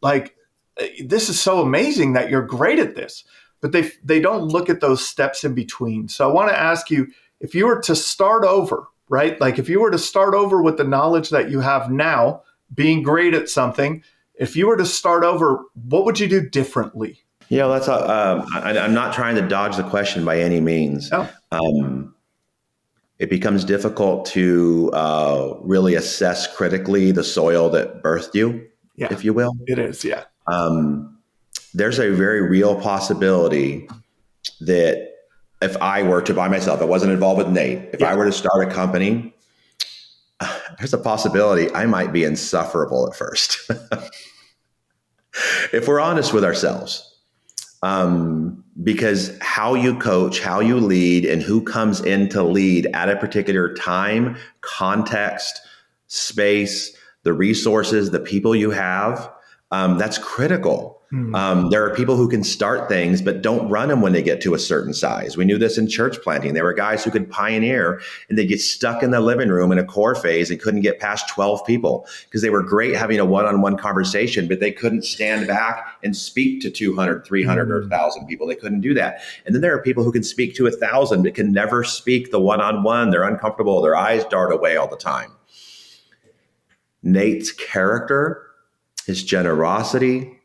this is so amazing that you're great at this. But they don't look at those steps in between. So I want to ask you, if you were to start over, right? Like if you were to start over with the knowledge that you have now, being great at something, if you were to start over, what would you do differently? That's I'm not trying to dodge the question by any means. It becomes difficult to really assess critically the soil that birthed you, if you will. It is, yeah. There's a very real possibility that if I were to, by myself, I wasn't involved with Nate, if I were to start a company, there's a possibility I might be insufferable at first. If we're honest with ourselves. Because how you coach, how you lead, and who comes in to lead at a particular time, context, space, the resources, the people you have, that's critical. There are people who can start things, but don't run them when they get to a certain size. We knew this in church planting. There were guys who could pioneer and they get stuck in the living room in a core phase and couldn't get past 12 people because they were great having a one-on-one conversation, but they couldn't stand back and speak to 200, 300 or 1,000 people. They couldn't do that. And then there are people who can speak to 1,000, but can never speak the one-on-one. They're uncomfortable. Their eyes dart away all the time. Nate's character, his generosity,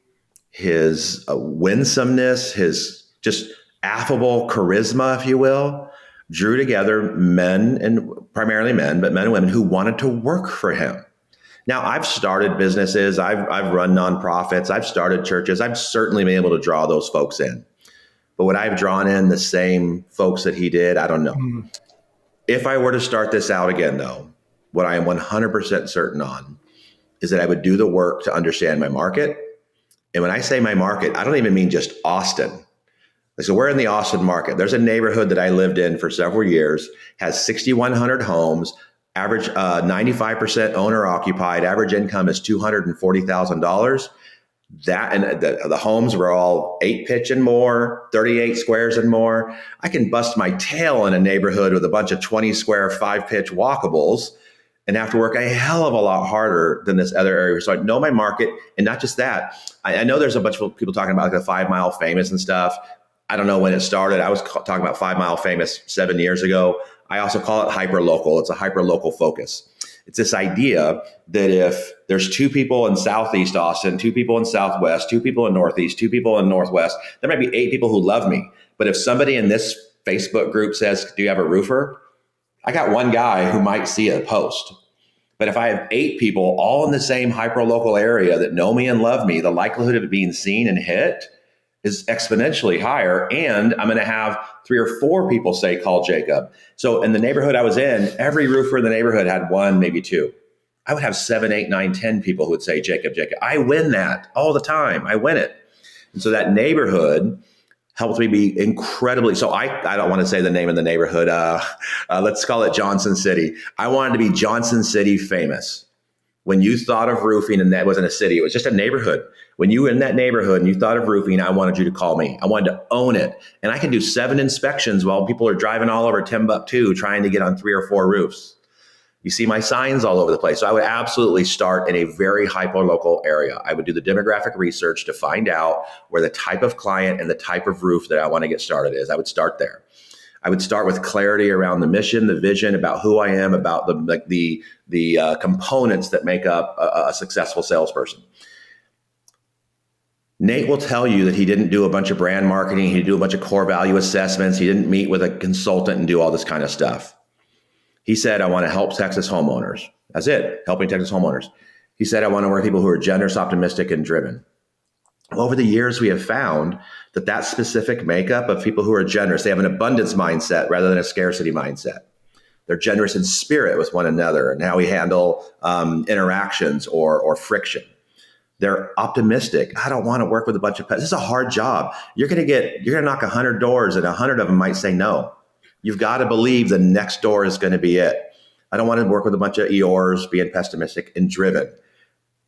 his winsomeness, his just affable charisma, if you will, drew together men, and primarily men, but men and women who wanted to work for him. Now, I've started businesses. I've run nonprofits. I've started churches. I've certainly been able to draw those folks in. But would I have drawn in the same folks that he did? I don't know. Mm. If I were to start this out again, though, what I am 100% certain on is that I would do the work to understand my market. And when I say my market, I don't even mean just Austin. So we're in the Austin market. There's a neighborhood that I lived in for several years, has 6,100 homes, average 95% owner occupied, average income is $240,000. That and the homes were all 8 pitch and more, 38 squares and more. I can bust my tail in a neighborhood with a bunch of 20 square 5 pitch walkables and have to work a hell of a lot harder than this other area. So I know my market. And not just that, I know there's a bunch of people talking about like the 5 Mile Famous and stuff. I don't know when it started. I was talking about 5 Mile Famous 7 years ago. I also call it hyper local. It's a hyper local focus. It's this idea that if there's 2 people in Southeast Austin, 2 people in Southwest, 2 people in Northeast, 2 people in Northwest, there might be 8 people who love me. But if somebody in this Facebook group says, do you have a roofer? I got one guy who might see a post. But if I have 8 people all in the same hyper local area that know me and love me, the likelihood of it being seen and hit is exponentially higher. And I'm going to have 3 or 4 people say, call Jacob. So in the neighborhood I was in, every roofer in the neighborhood had 1, maybe 2. I would have 7, 8, 9, 10 people who would say, Jacob, Jacob. I win that all the time. I win it. And so that neighborhood helped me be incredibly, so I don't want to say the name of the neighborhood. Let's call it Johnson City. I wanted to be Johnson City famous. When you thought of roofing, and that wasn't a city, it was just a neighborhood. When you were in that neighborhood and you thought of roofing, I wanted you to call me. I wanted to own it. And I can do 7 inspections while people are driving all over Timbuktu trying to get on 3 or 4 roofs. You see my signs all over the place. So I would absolutely start in a very hyper-local area. I would do the demographic research to find out where the type of client and the type of roof that I want to get started is. I would start there. I would start with clarity around the mission, the vision, about who I am, about the components that make up a successful salesperson. Nate will tell you that he didn't do a bunch of brand marketing. He didn't do a bunch of core value assessments. He didn't meet with a consultant and do all this kind of stuff. He said, I want to help Texas homeowners. That's it, helping Texas homeowners. He said, I want to work with people who are generous, optimistic, and driven. Well, over the years, we have found that specific makeup of people who are generous, they have an abundance mindset rather than a scarcity mindset. They're generous in spirit with one another and how we handle interactions or friction. They're optimistic. I don't want to work with a bunch of pets. This is a hard job. You're going to knock 100 doors and 100 of them might say no. You've got to believe the next door is going to be it. I don't want to work with a bunch of Eeyores being pessimistic and driven.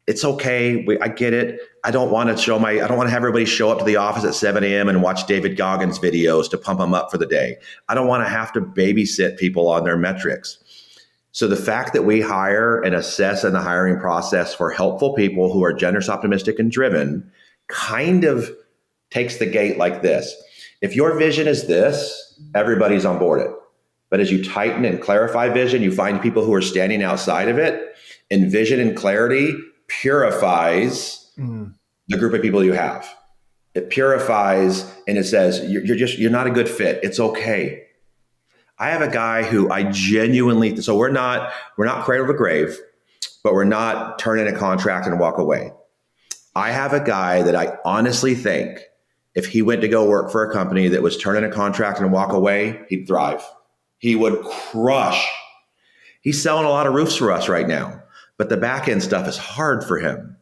It's okay. I get it. I don't want to have everybody show up to the office at 7 a.m. and watch David Goggins videos to pump them up for the day. I don't want to have to babysit people on their metrics. So the fact that we hire and assess in the hiring process for helpful people who are generous, optimistic, and driven kind of takes the gate like this. If your vision is this, everybody's on board it. But as you tighten and clarify vision, you find people who are standing outside of it, and vision and clarity purifies the group of people you have. It purifies and it says, you're not a good fit. It's okay. I have a guy who I genuinely, so we're not cradle to grave, but we're not turn in a contract and walk away. I have a guy that I honestly think if he went to go work for a company that was turn in a contract and walk away, he'd thrive. He would crush. He's selling a lot of roofs for us right now, but the back end stuff is hard for him.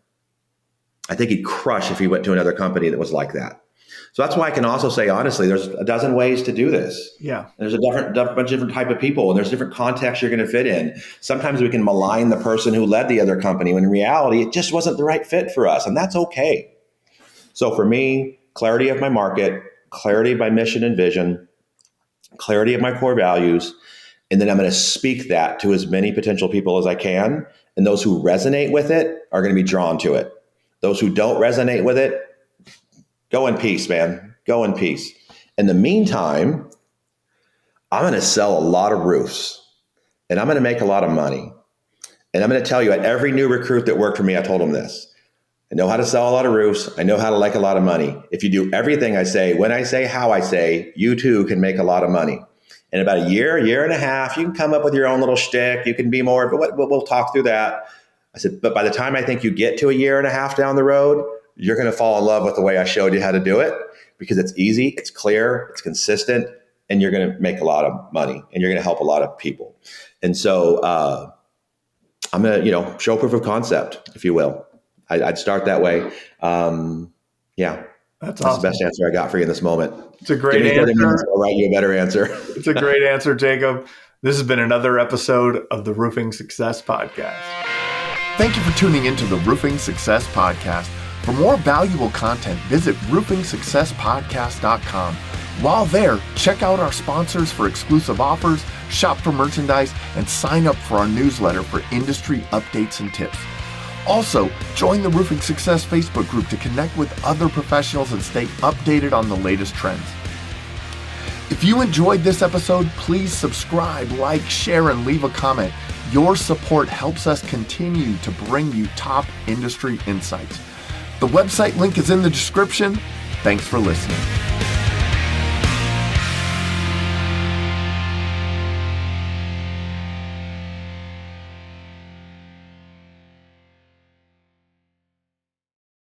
I think he'd crush if he went to another company that was like that. So that's why I can also say, honestly, there's a dozen ways to do this. Yeah. And there's a bunch of different type of people, and there's different contexts you're going to fit in. Sometimes we can malign the person who led the other company when in reality, it just wasn't the right fit for us. And that's okay. So for me, clarity of my market, clarity of my mission and vision, clarity of my core values, and then I'm going to speak that to as many potential people as I can. And those who resonate with it are going to be drawn to it. Those who don't resonate with it, go in peace, man. Go in peace. In the meantime, I'm going to sell a lot of roofs and I'm going to make a lot of money. And I'm going to tell you, at every new recruit that worked for me, I told them this. I know how to sell a lot of roofs. I know how to make a lot of money. If you do everything I say, when I say, how I say, you too can make a lot of money. In about a year and a half, you can come up with your own little shtick. You can be more, but we'll talk through that. I said, but by the time I think you get to a year and a half down the road, you're going to fall in love with the way I showed you how to do it, because it's easy, it's clear, it's consistent, and you're going to make a lot of money and you're going to help a lot of people. And so I'm going to, show proof of concept, if you will. I'd start that way. That's awesome. The best answer I got for you in this moment. It's a great answer. I'll write you a better answer. It's a great answer, Jacob. This has been another episode of the Roofing Success Podcast. Thank you for tuning into the Roofing Success Podcast. For more valuable content, visit roofingsuccesspodcast.com. While there, check out our sponsors for exclusive offers, shop for merchandise, and sign up for our newsletter for industry updates and tips. Also, join the Roofing Success Facebook group to connect with other professionals and stay updated on the latest trends. If you enjoyed this episode, please subscribe, like, share, and leave a comment. Your support helps us continue to bring you top industry insights. The website link is in the description. Thanks for listening.